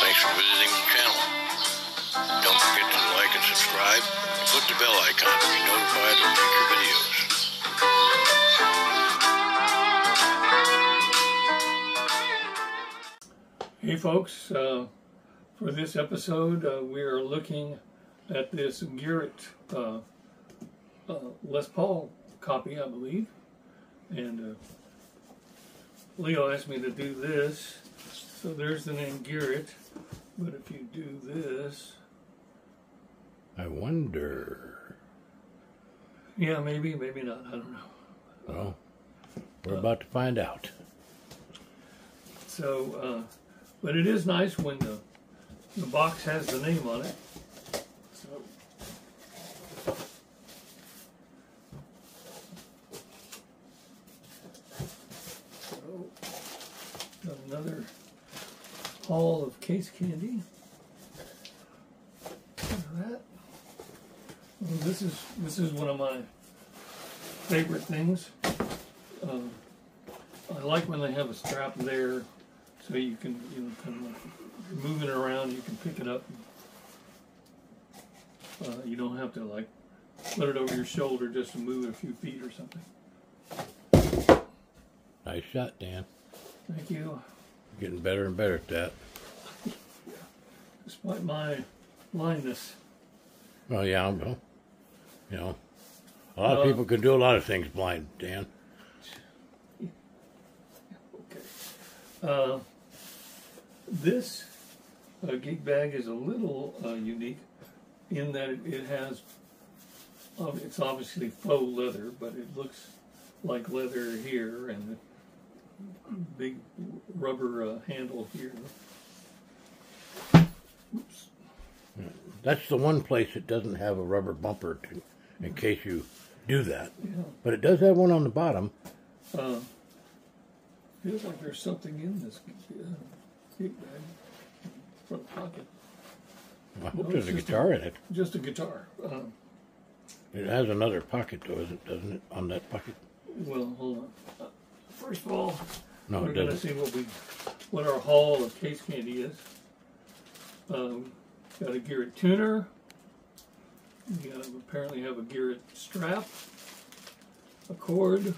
Thanks for visiting the channel. Don't forget to like and subscribe and click the bell icon to be notified of future videos. Hey folks, for this episode we are looking at this GEARIT Les Paul copy, I believe, and Leo asked me to do this, so there's the name GEARIT, but if you do this, I wonder. Yeah, maybe not, I don't know. Well, we're about to find out. So, but it is nice when the box has the name on it. So, got another haul of case candy. Look at that. Well, this is one of my favorite things. I like when they have a strap there, so you can, kind of like, if you're moving it around, you can pick it up. You don't have to like put it over your shoulder just to move it a few feet or something. Nice shot, Dan. Thank you. You're getting better and better at that. Despite my blindness. Well, yeah, well, a lot of people can do a lot of things blind, Dan. Okay. This gig bag is a little unique in that it has, it's obviously faux leather, but it looks like leather here and the big rubber handle here. Oops. That's the one place it doesn't have a rubber bumper in case you do that. Yeah. But it does have one on the bottom. Feels like there's something in this gig bag, front pocket. I hope there's a guitar in it. Just a guitar. It has another pocket, though, doesn't it, on that pocket? Well, hold on. First of all, No, we're it going to doesn't. see what our haul of case candy is. Got a GEARIT tuner. We apparently have a GEARIT strap, a cord,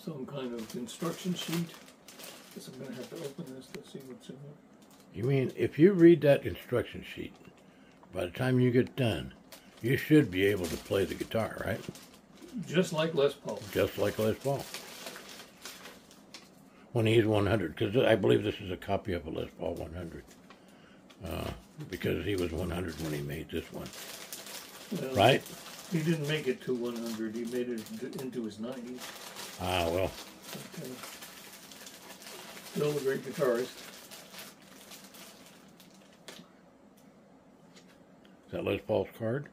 some kind of instruction sheet. Guess I'm going to have to open this to see what's in it. You mean, if you read that instruction sheet, by the time you get done, you should be able to play the guitar, right? Just like Les Paul. Just like Les Paul. When he's 100, because I believe this is a copy of a Les Paul 100. Because he was 100 when he made this one. Well, right? He didn't make it to 100. He made it into his 90s. Ah, well. Okay. Still a great guitarist. Is that Les Paul's card?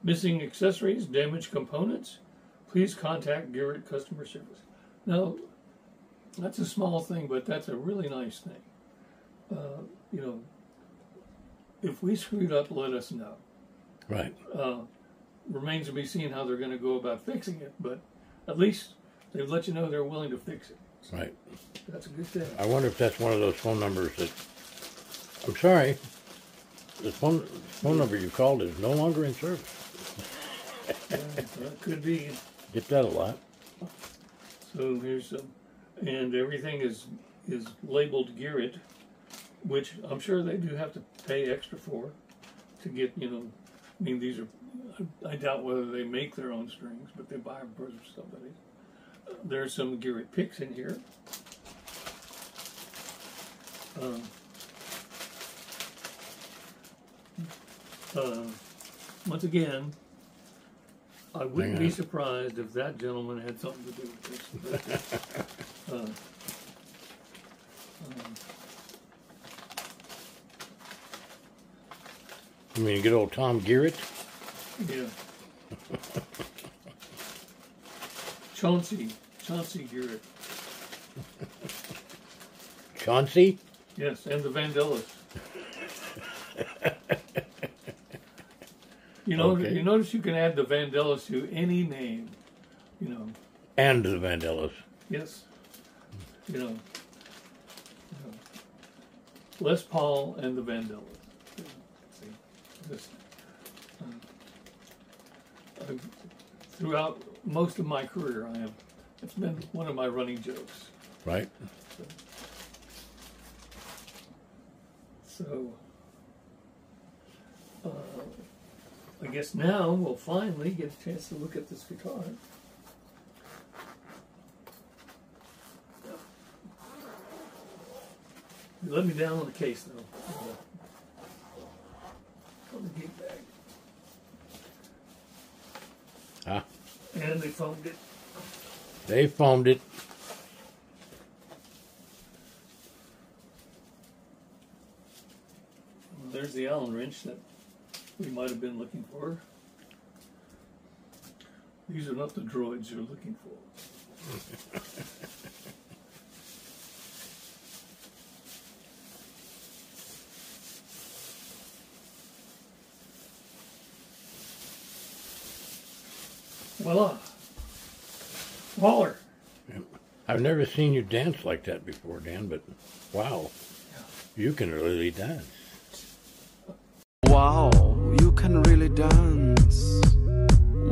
Missing accessories, damaged components, please contact GEARIT customer service. Now, that's a small thing, but that's a really nice thing. If we screwed up, let us know. Right. Remains to be seen how they're going to go about fixing it, but at least they've let you know they're willing to fix it. So right. that's a good thing. I wonder if that's one of those phone numbers that, I'm sorry, the phone number you called is no longer in service. That could be. Get that a lot. So here's some, and everything is labeled GEARIT, which I'm sure they do have to pay extra for to get, I mean, these are, I doubt whether they make their own strings, but they buy them from somebody. There's some GEARIT picks in here. Once again, I wouldn't be surprised if that gentleman had something to do with this. But, You mean good old Tom GEARIT? yeah. Chauncey GEARIT. Chauncey? Yes, and the Vandellas. Okay. You notice you can add the Vandellas to any name, And the Vandellas. Yes. Les Paul and the Vandella. See, this, throughout most of my career, it's been one of my running jokes. Right. So I guess now we'll finally get a chance to look at this guitar. You let me down on the case, though. On the gig bag. Ah. And they foamed it. They foamed it. Well, there's the Allen wrench that we might have been looking for. These are not the droids you're looking for. Voila. Waller. I've never seen you dance like that before, Dan, but wow. You can really dance. Wow, you can really dance.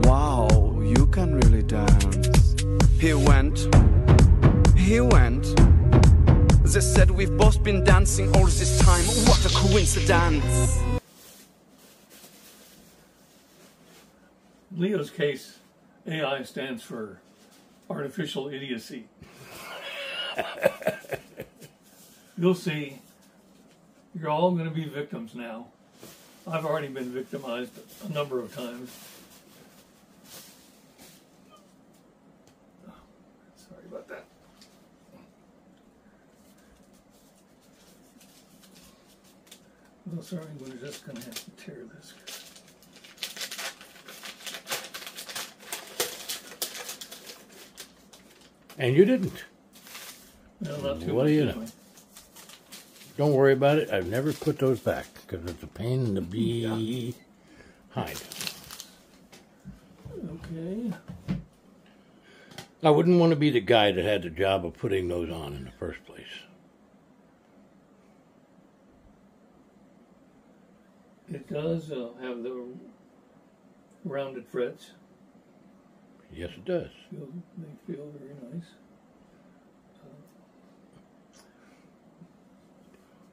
Wow, you can really dance. He went. They said we've both been dancing all this time. What a coincidence. Leo's case, AI stands for artificial idiocy. You'll see, you're all going to be victims now. I've already been victimized a number of times. Sorry about that. Oh, sorry, we're just going to have to tear this. And you didn't. No, not too What much do you know? anyway. Don't worry about it. I've never put those back because it's a pain in the behind. Okay. I wouldn't want to be the guy that had the job of putting those on in the first place. It does have the rounded frets. Yes, it does. They feel very nice.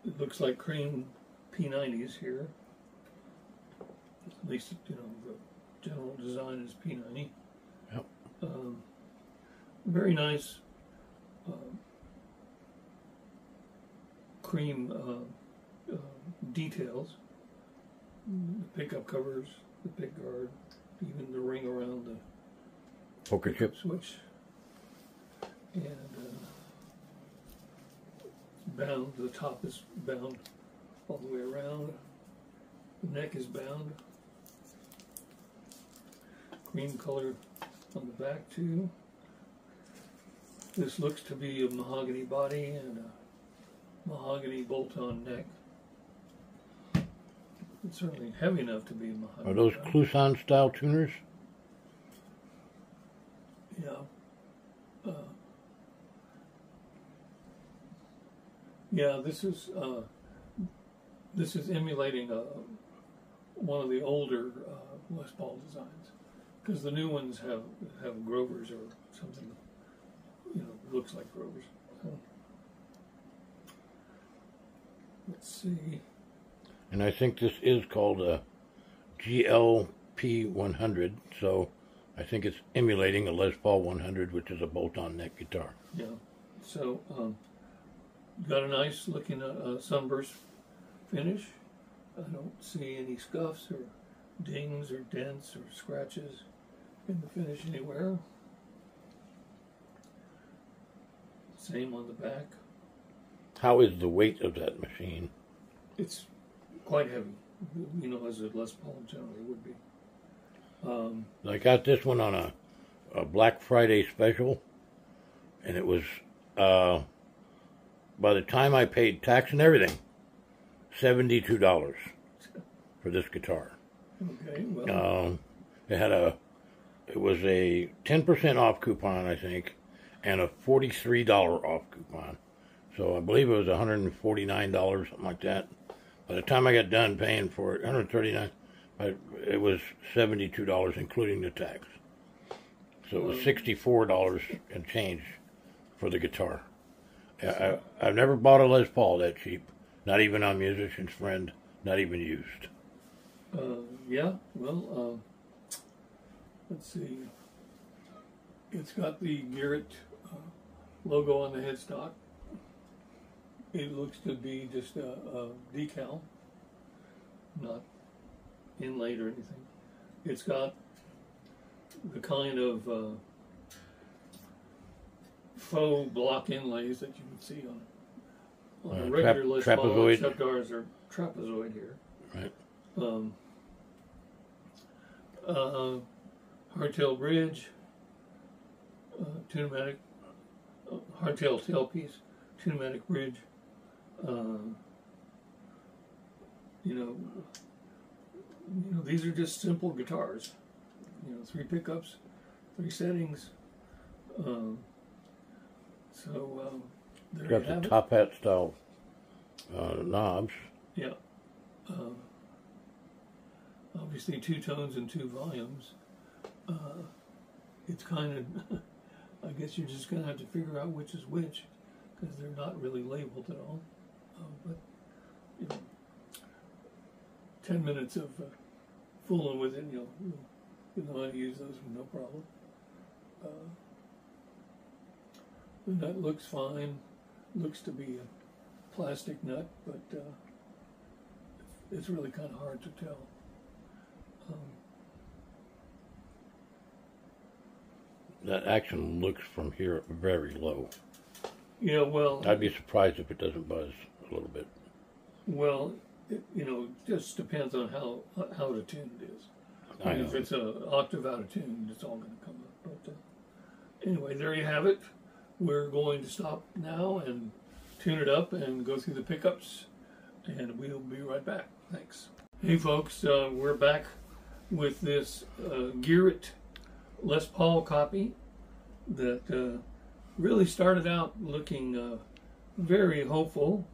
It looks like cream P90s here. At least, you know, the general design is P90. Yep. Very nice cream details. The pickup covers, the pick guard, even the ring around the Poker chip. switch. And bound, the top is bound all the way around. The neck is bound. Cream color on the back too. This looks to be a mahogany body and a mahogany bolt-on neck. It's certainly heavy enough to be a mahogany. Are those body. Kluson style tuners? Yeah. Yeah, this is emulating one of the older Les Paul designs, because the new ones have Grovers or something, you know, looks like Grovers. Let's see. And I think this is called a GLP 100, so I think it's emulating a Les Paul 100, which is a bolt-on neck guitar. Yeah. So, got a nice looking sunburst finish. I don't see any scuffs or dings or dents or scratches in the finish anywhere. Same on the back. How is the weight of that machine? It's quite heavy, you know, as a Les Paul generally would be. I got this one on a Black Friday special, and it was, by the time I paid tax and everything, $72 for this guitar. Okay, well. It was a 10% off coupon, I think, and a $43 off coupon. So I believe it was $149, something like that. By the time I got done paying for it, $139, it was $72, including the tax. So it was $64 and change for the guitar. I've never bought a Les Paul that cheap. Not even on Musician's Friend, not even used. Yeah, well, let's see. It's got the GEARIT logo on the headstock. It looks to be just a decal, not inlaid or anything. It's got the kind of faux block inlays that you can see on a regular Les Paul, except ours are trapezoid here. Right. Hardtail bridge, tunematic, hardtail tailpiece, tunematic bridge. You know, these are just simple guitars. 3 pickups, 3 settings. There you got have the it. top hat style knobs. Yeah. Obviously 2 tones and 2 volumes. It's kind of, I guess you're just going to have to figure out which is which, because they're not really labeled at all. But 10 minutes of fooling with it, you'll know how to use those with no problem. The nut looks fine. Looks to be a plastic nut, but it's really kind of hard to tell. That action looks from here very low. Yeah, well, I'd be surprised if it doesn't buzz a little bit. Well, it just depends on how out of tune it is. I know. If it's an octave out of tune, it's all going to come up. But anyway, there you have it. We're going to stop now and tune it up and go through the pickups, and we'll be right back. Thanks. Hey folks, we're back with this GEARIT Les Paul copy that really started out looking very hopeful,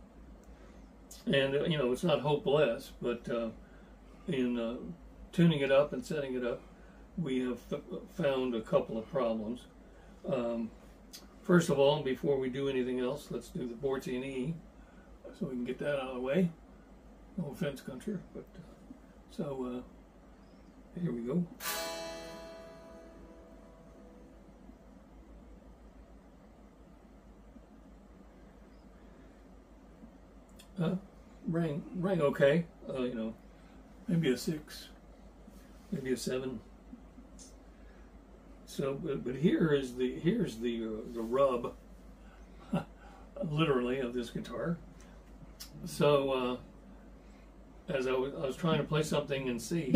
and it's not hopeless, but in tuning it up and setting it up, we have found a couple of problems. First of all, before we do anything else, let's do the Bortzian E, so we can get that out of the way. No offense, Gunter, but so here we go. Rang okay. Maybe a 6, maybe a 7. So, but here's the rub, literally, of this guitar. So, as I was trying to play something in C,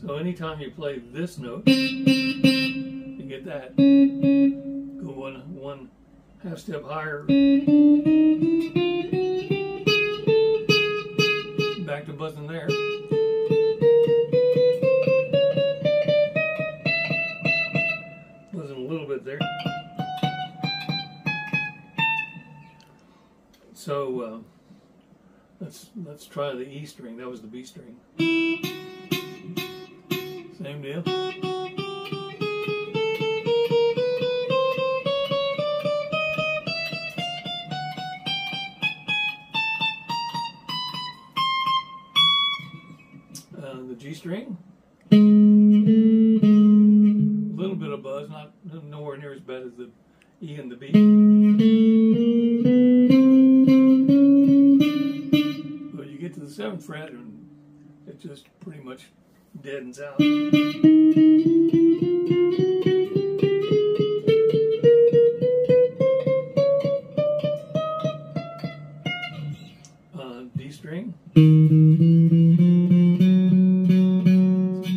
so anytime you play this note, you get that. Go one half step higher. Back to buzzing there. Buzzing a little bit there. So let's try the E string. That was the B string. Same deal. The G string, a little bit of buzz, nowhere near as bad as the E and the B. But you get to the 7th fret and it just pretty much deadens out. D string.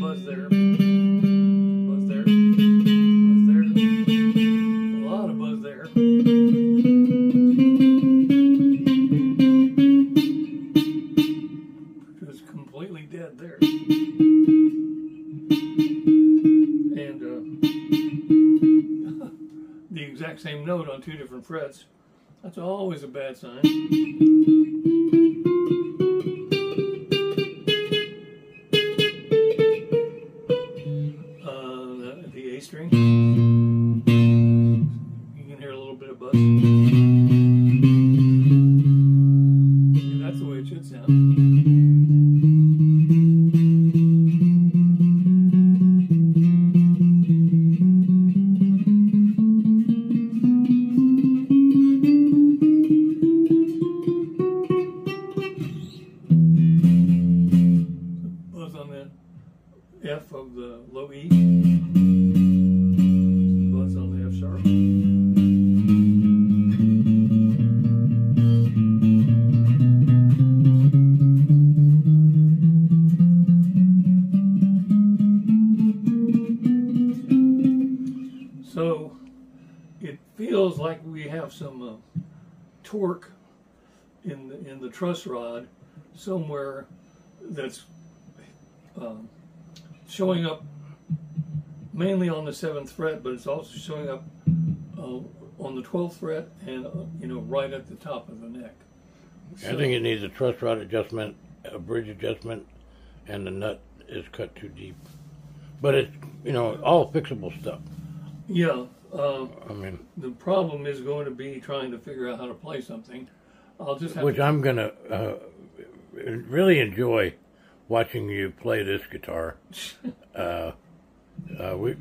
Buzz there, buzz there, buzz there, a lot of buzz there. Just completely dead there. and the exact same note on 2 different frets. That's always a bad sign. The A string. You can hear a little bit of buzz. And that's the way it should sound. F of the low E, buzz on the F sharp. So it feels like we have some torque in the truss rod somewhere that's showing up mainly on the 7th fret, but it's also showing up on the 12th fret and you know, right at the top of the neck. So, I think it needs a truss rod adjustment, a bridge adjustment, and the nut is cut too deep. But it's, you know, all fixable stuff. Yeah. I mean, the problem is going to be trying to figure out how to play something. I'll just have which I'm gonna really enjoy watching you play this guitar. We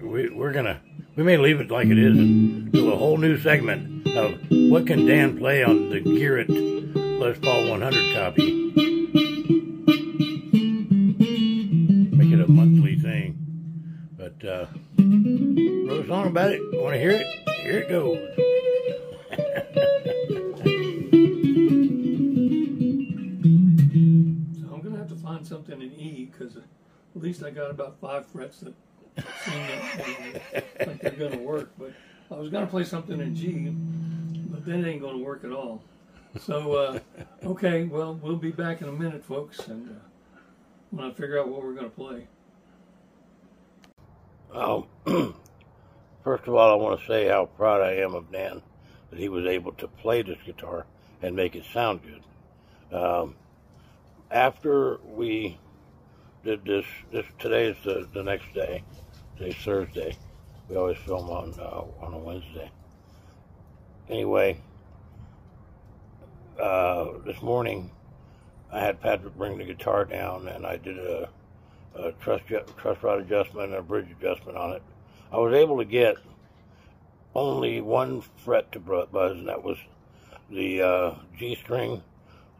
may leave it like it is and do a whole new segment of what can Dan play on the GEARIT Les Paul 100 copy. Make it a monthly thing. But wrote a song about it. Want to hear it? Here it goes. Find something in E, because at least I got about 5 frets that seem like they're going to work. But I was going to play something in G, but that ain't going to work at all. So, okay, well, we'll be back in a minute, folks, and when I figure out what we're going to play. First of all, I want to say how proud I am of Dan that he was able to play this guitar and make it sound good. After we did this today is the next day. Today's Thursday. We always film on a Wednesday. Anyway, this morning I had Patrick bring the guitar down, and I did a truss rod adjustment and a bridge adjustment on it. I was able to get only 1 fret to buzz, and that was the G string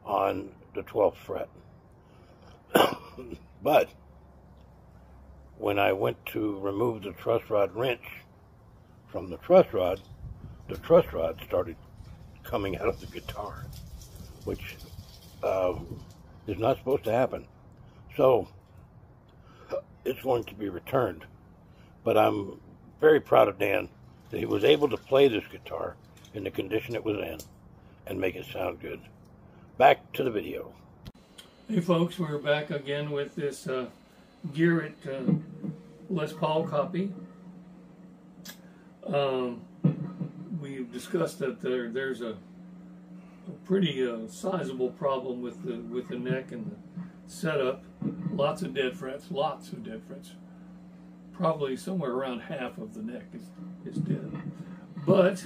on the 12th fret. But when I went to remove the truss rod wrench from the truss rod started coming out of the guitar, which is not supposed to happen. So it's going to be returned. But I'm very proud of Dan that he was able to play this guitar in the condition it was in and make it sound good. Back to the video. Hey folks, we're back again with this GEARIT Les Paul copy. We've discussed that there's a pretty sizable problem with the neck and the setup. Lots of dead frets. Probably somewhere around half of the neck is dead. But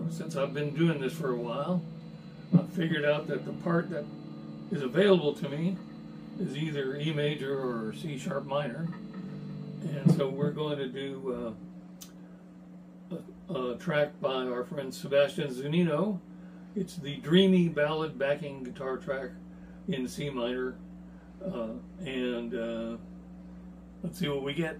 since I've been doing this for a while, I've figured out that the part that is available to me is either E major or C sharp minor, and so we're going to do a track by our friend Sebastian Zunino. It's the Dreamy Ballad backing guitar track in C minor, and let's see what we get.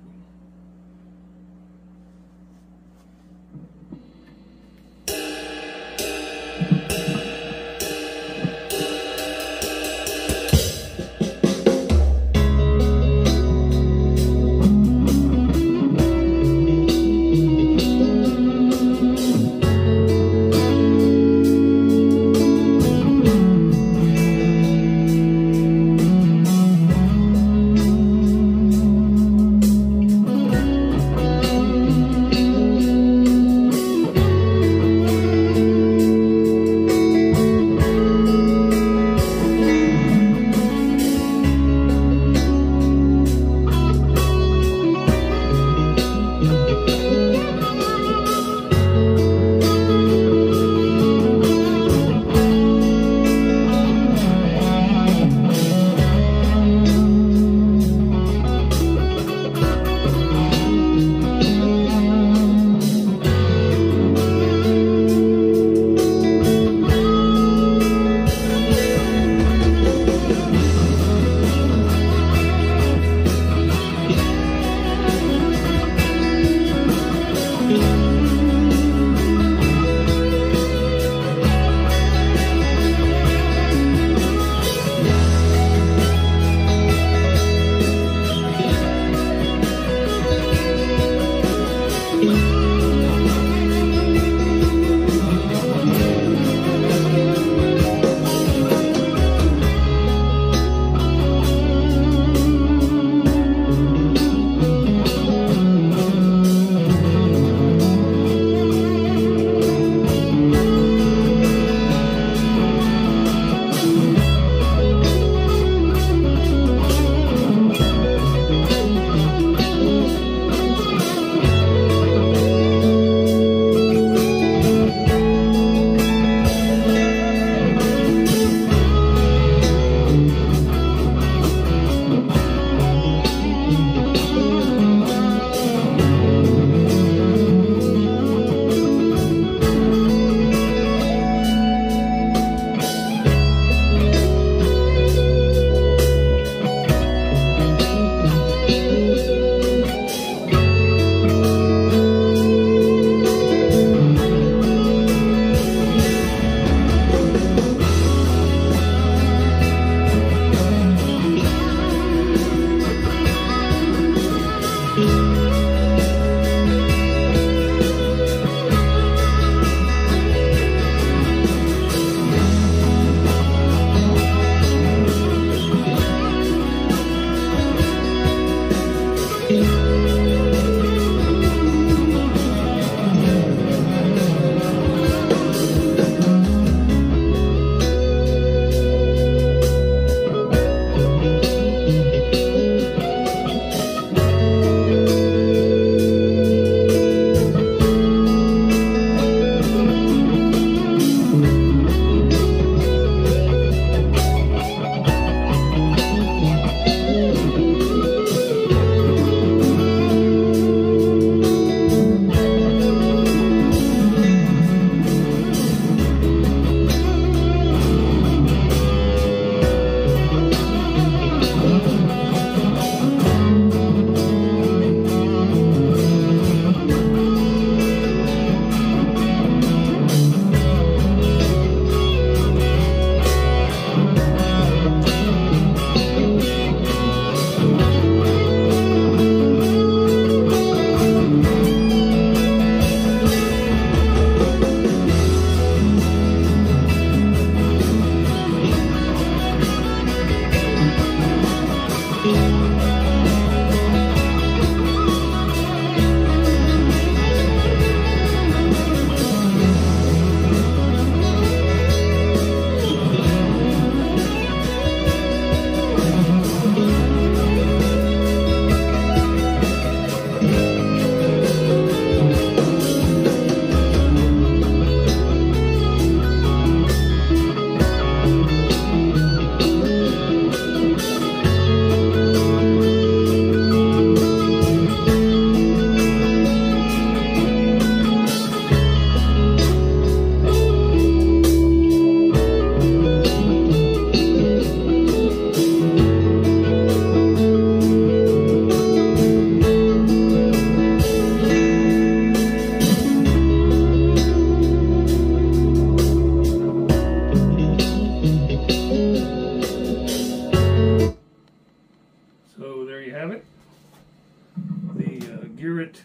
GEARIT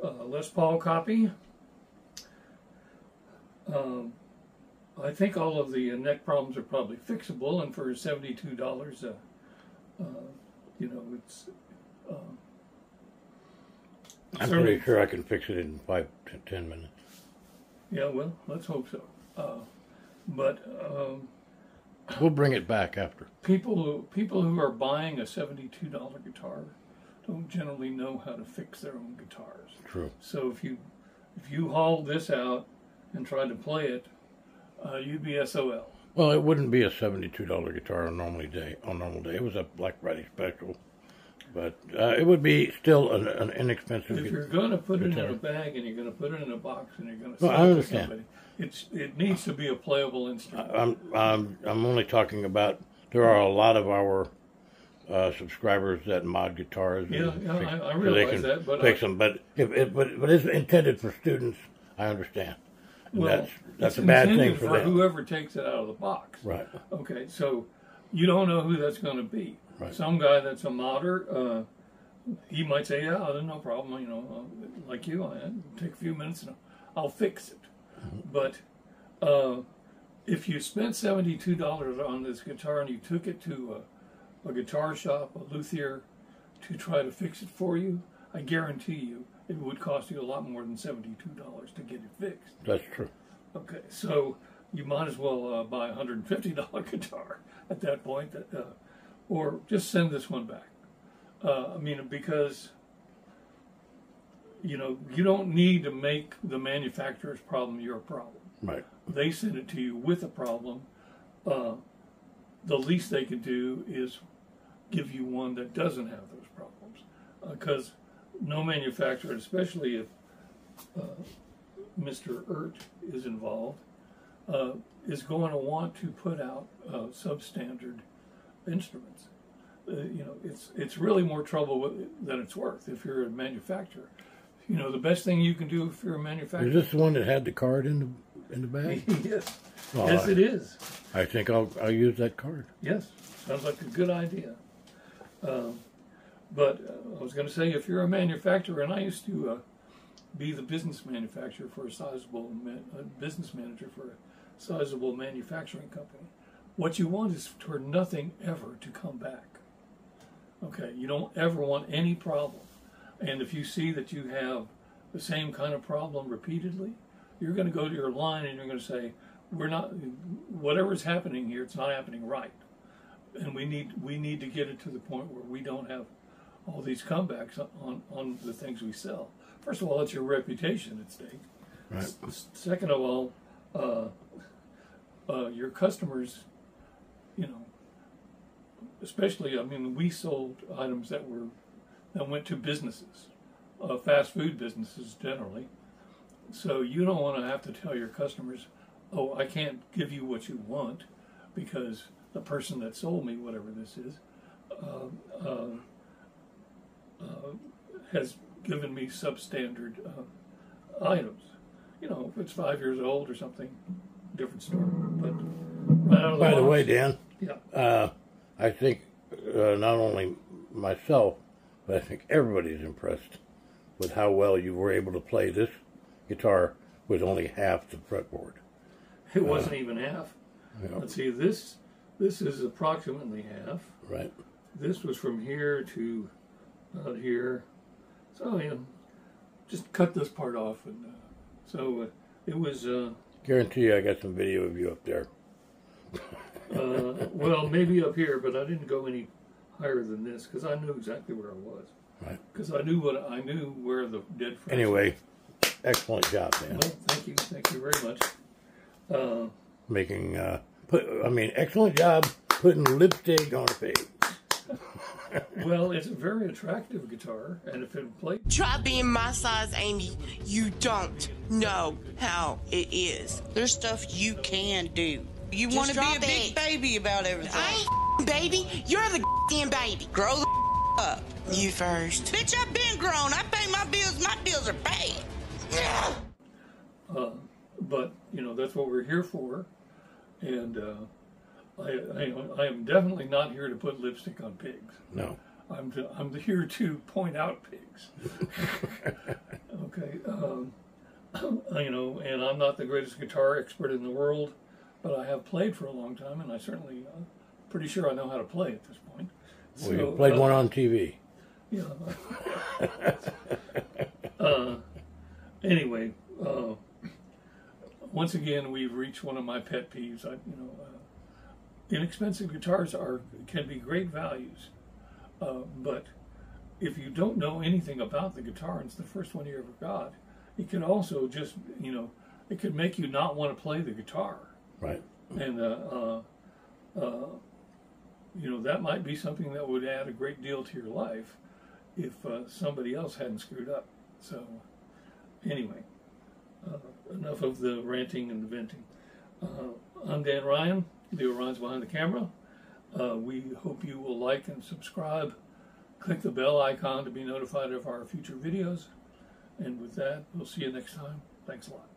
Les Paul copy. I think all of the neck problems are probably fixable, and for $72, you know, it's. I'm pretty sure I can fix it in 5 to 10 minutes. Yeah, well, let's hope so. But we'll bring it back after. People who are buying a $72 guitar don't generally know how to fix their own guitars. True. So if you hauled this out and tried to play it, you'd be SOL. Well, it wouldn't be a $72 guitar on normal day. It was a Black Friday special, but it would be still an inexpensive. If you're going to put it in a bag and you're going to put it in a box and you're going to sell it to somebody, it needs to be a playable instrument. I'm only talking about. There are a lot of our subscribers that mod guitars. Yeah, I realize that, but fix them. But but it's intended for students. I understand. Well, that's a bad thing for them. Whoever takes it out of the box. Right. Okay, so you don't know who that's going to be. Right. Some guy that's a modder, he might say, "Yeah, no problem. You know, like you, I take a few minutes and I'll fix it." Mm-hmm. But if you spent $72 on this guitar and you took it to a guitar shop, a luthier, to try to fix it for you, I guarantee you it would cost you a lot more than $72 to get it fixed. That's true. Okay, so you might as well buy a $150 guitar at that point, or just send this one back. I mean, because you know you don't need to make the manufacturer's problem your problem. Right. They send it to you with a problem. The least they could do is give you one that doesn't have those problems, because no manufacturer, especially if Mr. Ert is involved, is going to want to put out substandard instruments. You know, it's really more trouble than it's worth if you're a manufacturer. You know, the best thing you can do if you're a manufacturer. Is this the one that had the card in the bag? Yes. Oh, yes, it is. I think I'll use that card. Yes, sounds like a good idea. But I was going to say, if you're a manufacturer, and I used to be the business manufacturer for a sizable business manager for a sizable manufacturing company, what you want is for nothing ever to come back. Okay, you don't ever want any problem. And if you see that you have the same kind of problem repeatedly, you're going to go to your line and you're going to say, whatever's happening here, it's not happening right. And we need to get it to the point where we don't have all these comebacks on the things we sell. First of all, it's your reputation at stake. Right. Second of all, your customers, you know, especially, I mean, we sold items that went to businesses, fast food businesses generally. So you don't want to have to tell your customers, "Oh, I can't give you what you want because the person that sold me whatever this is has given me substandard items." You know, if it's 5 years old or something, different story. But right out of the By the box, way, Dan, yeah. I think not only myself, but I think everybody's impressed with how well you were able to play this guitar with only half the fretboard. It wasn't even half. Yeah. Let's see, this is approximately half. Right. This was from here to about here. So, you know, just cut this part off. And so it was... Guarantee you I got some video of you up there. well, maybe up here, but I didn't go any higher than this because I knew exactly where I was. Right. Because I knew where the dead frets Anyway, excellent job, man. Well, thank you very much. Excellent job putting lipstick on a pig. Well, it's a very attractive guitar, and if it played... Try being my size, Amy. You don't know how it is. There's stuff you can do. You want to be a big baby about everything. I ain't baby. You're the damn baby. Grow the up. You first. Bitch, I've been grown. I pay my bills. My bills are paid. But, you know, that's what we're here for. And I am definitely not here to put lipstick on pigs. No. I'm here to point out pigs. Okay, you know, and I'm not the greatest guitar expert in the world, but I have played for a long time, and I certainly pretty sure I know how to play at this point. Well, you played one on TV. Yeah. Anyway, once again, we've reached one of my pet peeves. Inexpensive guitars can be great values, but if you don't know anything about the guitar and it's the first one you ever got, it can also just, you know, it could make you not want to play the guitar. Right. And, you know, that might be something that would add a great deal to your life if somebody else hadn't screwed up. So, anyway, enough of the ranting and the venting. I'm Dan Ryan, Leo Ryan's behind the camera. We hope you will like and subscribe. Click the bell icon to be notified of our future videos. And with that, we'll see you next time. Thanks a lot.